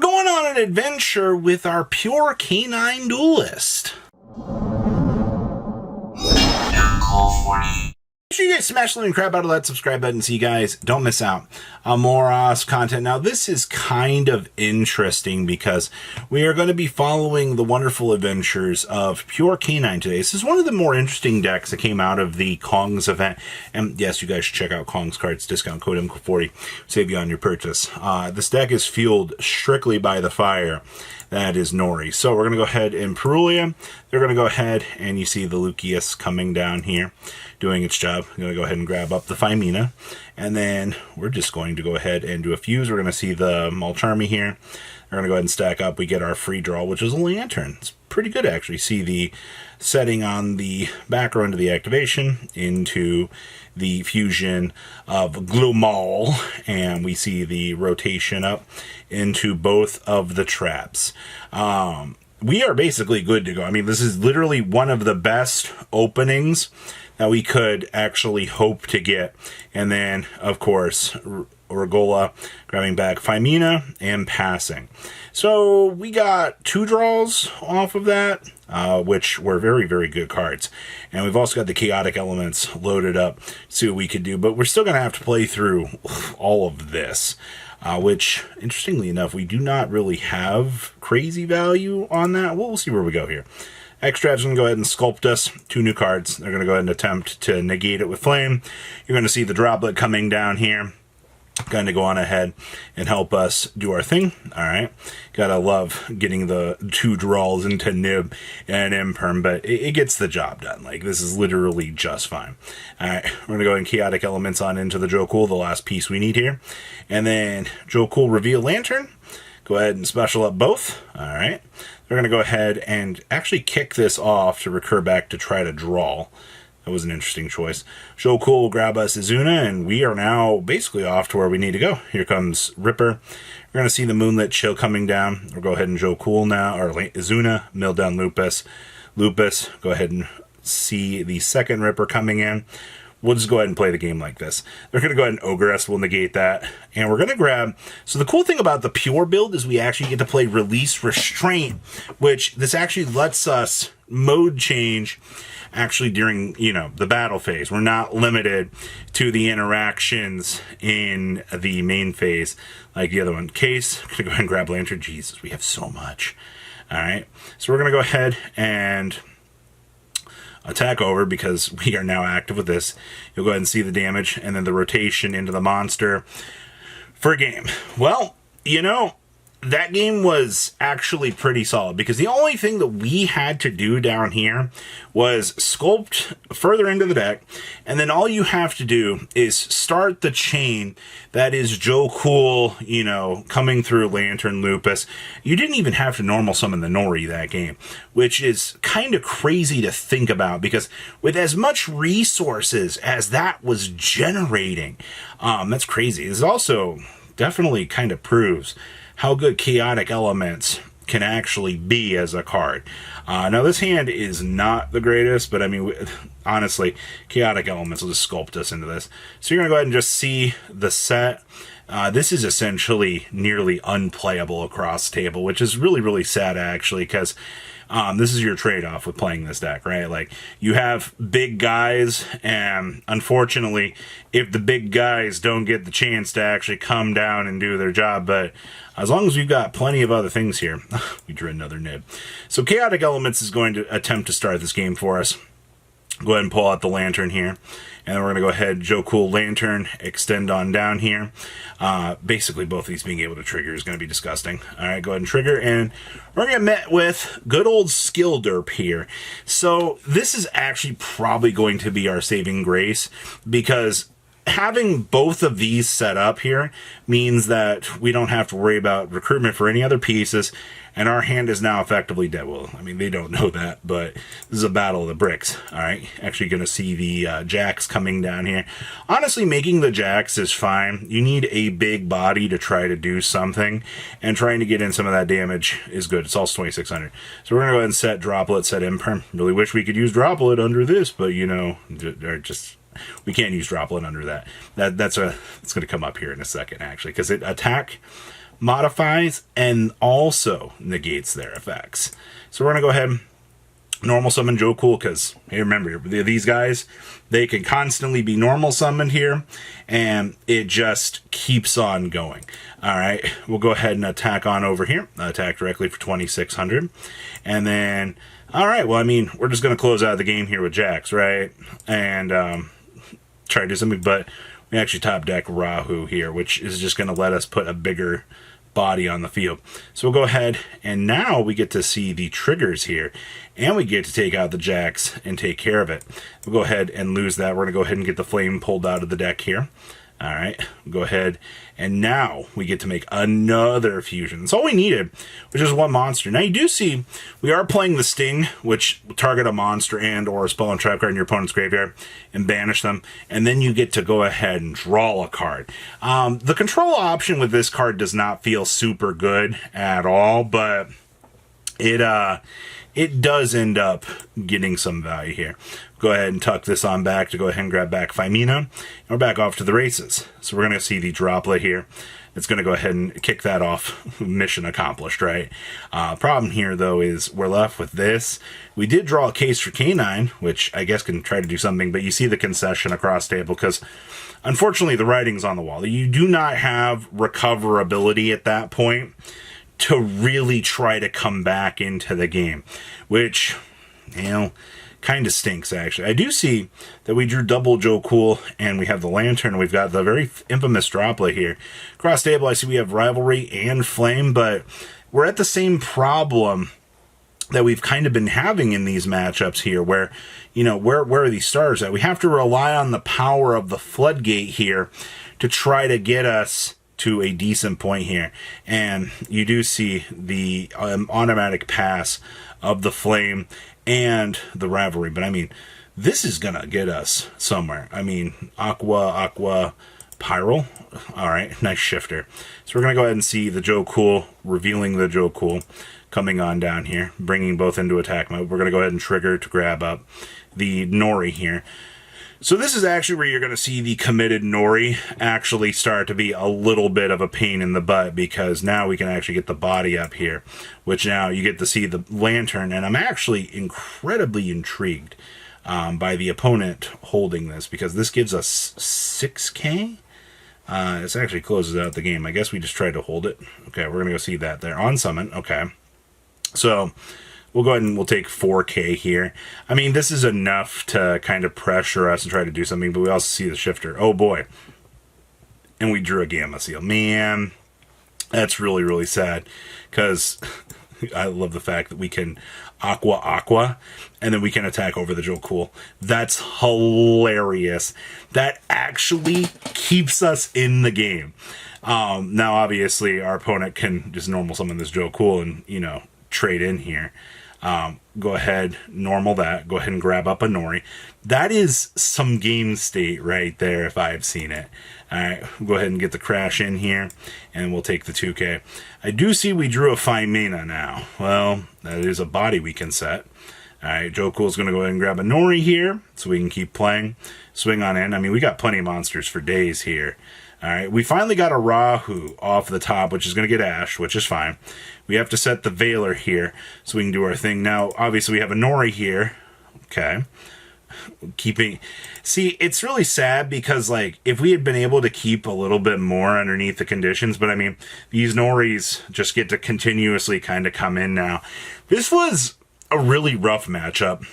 going on an adventure with our pure canine duelist. Make sure you guys smash the living crap out of that subscribe button so you guys don't miss out on more content. Now, this is kind of interesting because we are going to be following the wonderful adventures of Pure Canine today. This is one of the more interesting decks that came out of the Kong's event. And yes, you guys should check out Kong's cards. Discount code MK40. Save you on your purchase. This deck is fueled strictly by the fire. That is Nori. So we're going to go ahead and Perulia. They're going to go ahead and you see the Lucius coming down here doing its job. I'm going to go ahead and grab up the Phimina. And then we're just going to go ahead and do a fuse. We're going to see the Malcharmy here. We're going to go ahead and stack up. We get our free draw, which is a Lantern. It's pretty good, actually. See the setting on the back row into the activation, into the fusion of Glumal, and we see the rotation up into both of the traps. We are basically good to go. I mean, this is literally one of the best openings that we could actually hope to get. And then, of course, Regola grabbing back Phimina and passing. So we got 2 draws off of that, which were very, very good cards. And we've also got the Chaotic Elements loaded up to see what we could do. But we're still going to have to play through all of this, which, interestingly enough, we do not really have crazy value on that. We'll see where we go here. Extrap's going to go ahead and sculpt us 2 new cards. They're going to go ahead and attempt to negate it with Flame. You're going to see the Droplet coming down here. Going to go on ahead and help us do our thing. All right. Gotta love getting the 2 draws into Nib and Imperm, but it gets the job done. Like, this is literally just fine. All right. We're going to go ahead and Chaotic Elements on into the Jokul, the last piece we need here. And then Jokul Reveal Lantern. Go ahead and special up both. All right. They're going to go ahead and actually kick this off to recur back to try to draw. That was an interesting choice. Jokul will grab us Izuna, and we are now basically off to where we need to go. Here comes Ripper. We're going to see the Moonlit Chill coming down. We'll go ahead and Jokul now, or Izuna, mill down Lupus. Lupus, go ahead and see the second Ripper coming in. We'll just go ahead and play the game like this. They're going to go ahead and Ogress. We'll negate that. And we're going to grab... So the cool thing about the Pure build is we actually get to play Release Restraint, which this actually lets us mode change actually during, the battle phase. We're not limited to the interactions in the main phase like the other one. Case, going to go ahead and grab Lantern. Jesus, we have so much. All right. So we're going to go ahead and attack over because we are now active with this. You'll go ahead and see the damage and then the rotation into the monster for a game. Well, that game was actually pretty solid because the only thing that we had to do down here was sculpt further into the deck, and then all you have to do is start the chain that is Jokul, coming through Lantern Lupus. You didn't even have to normal summon the Nori that game, which is kind of crazy to think about because with as much resources as that was generating, that's crazy. This also definitely kind of proves how good Chaotic Elements can actually be as a card. Now, this hand is not the greatest, but I mean, honestly, Chaotic Elements will just sculpt us into this. So you're going to go ahead and just see the set. This is essentially nearly unplayable across the table, which is really, really sad, actually, because this is your trade-off with playing this deck, right? Like, you have big guys, and unfortunately, if the big guys don't get the chance to actually come down and do their job, but as long as we've got plenty of other things here, we drew another Nib. So Chaotic Elements is going to attempt to start this game for us. Go ahead and pull out the Lantern here. And then we're going to go ahead, Jokul Lantern, extend on down here. Basically, both of these being able to trigger is going to be disgusting. All right, go ahead and trigger. And we're going to get met with good old Skill Derp here. So this is actually probably going to be our saving grace because having both of these set up here means that we don't have to worry about recruitment for any other pieces, and our hand is now effectively dead. Well, I mean, they don't know that, but this is a battle of the bricks. All right, actually going to see the Jacks coming down here. Honestly, making the Jacks is fine. You need a big body to try to do something, and trying to get in some of that damage is good. It's also 2,600. So we're going to go ahead and set Droplet, set Imperm. Really wish we could use Droplet under this, but, they're just... We can't use Droplet under that. It's going to come up here in a second, actually, because it attack modifies and also negates their effects. So we're going to go ahead normal summon Joe Cool, because hey, remember, these guys, they can constantly be normal summoned here, and it just keeps on going. All right, we'll go ahead and attack on over here. Attack directly for 2,600. And then, all right, well, I mean, we're just going to close out the game here with Jax, right? And try to do something, but we actually top deck Rahu here, which is just going to let us put a bigger body on the field. So we'll go ahead, and now we get to see the triggers here, and we get to take out the Jax and take care of it. We'll go ahead and lose that. We're going to go ahead and get the Flame pulled out of the deck here. All right, we'll go ahead, and now we get to make another fusion. That's all we needed, which is one monster. Now you do see we are playing the Sting, which will target a monster and or a spell and trap card in your opponent's graveyard and banish them, and then you get to go ahead and draw a card. The control option with this card does not feel super good at all, but it does end up getting some value here. Go ahead and tuck this on back to go ahead and grab back Phimina. And we're back off to the races. So we're going to see the droplet here. It's going to go ahead and kick that off. Mission accomplished, right? Problem here, though, is we're left with this. We did draw a case for K9, which I guess can try to do something, but you see the concession across table because, unfortunately, the writing's on the wall. You do not have recoverability at that point to really try to come back into the game, which, you know, kind of stinks, actually. I do see that we drew double Joe Cool, and we have the Lantern. We've got the very infamous droplet here. Cross table, I see we have Rivalry and Flame, but we're at the same problem that we've kind of been having in these matchups here, where, you know, where are these stars at? We have to rely on the power of the Floodgate here to try to get us to a decent point here. And you do see the automatic pass of the Flame and the Rivalry, but I mean, this is gonna get us somewhere. I mean, Aqua, Pyral. All right, nice shifter. So we're gonna go ahead and see the Joe Cool, revealing the Joe Cool, coming on down here, bringing both into attack mode. We're gonna go ahead and trigger to grab up the Nori here. So this is actually where you're going to see the committed Nori actually start to be a little bit of a pain in the butt, because now we can actually get the body up here, which now you get to see the Lantern, and I'm actually incredibly intrigued by the opponent holding this, because this gives us 6K. This actually closes out the game. I guess we just tried to hold it. Okay, we're going to go see that there on summon. Okay, so we'll go ahead and we'll take 4K here. I mean, this is enough to kind of pressure us and try to do something, but we also see the shifter. Oh boy. And we drew a Gamma Seal. Man, that's really, really sad, because I love the fact that we can Aqua, and then we can attack over the Joe Cool. That's hilarious. That actually keeps us in the game. Now, obviously, our opponent can just normal summon this Joe Cool and, you know, trade in here. Go ahead, normal that. Go ahead and grab up a Nori. That is some game state right there, if I've seen it. All right, we'll go ahead and get the crash in here, and we'll take the 2K. I do see we drew a Phimina now. Well, that is a body we can set. All right, Joe Cool's going to go ahead and grab a Nori here, so we can keep playing. Swing on in. I mean, we got plenty of monsters for days here. All right, we finally got a Rahu off the top, which is going to get Ash, which is fine. We have to set the Veiler here so we can do our thing. Now, obviously, we have a Nori here. Okay. See, it's really sad because, like, if we had been able to keep a little bit more underneath the conditions, but I mean, these Noris just get to continuously kind of come in now. This was a really rough matchup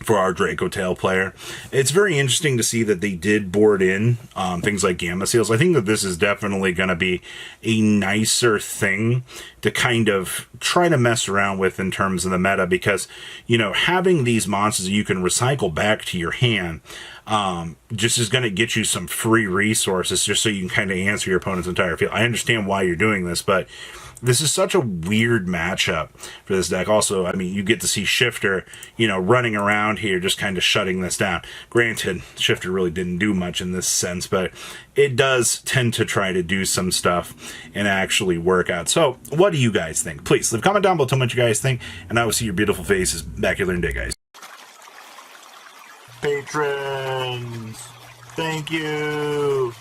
for our Draco Tail player. It's very interesting to see that they did board in things like Gamma Seals. I think that this is definitely going to be a nicer thing to kind of try to mess around with in terms of the meta, because, you know, having these monsters that you can recycle back to your hand just is going to get you some free resources just so you can kind of answer your opponent's entire field. I understand why you're doing this, but this is such a weird matchup for this deck. Also, I mean, you get to see Shifter, you know, running around here, just kind of shutting this down. Granted, Shifter really didn't do much in this sense, but it does tend to try to do some stuff and actually work out. So, what do you guys think? Please leave a comment down below, tell me what you guys think, and I will see your beautiful faces back here later today, guys. Patrons, thank you.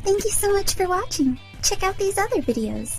Thank you so much for watching. Check out these other videos.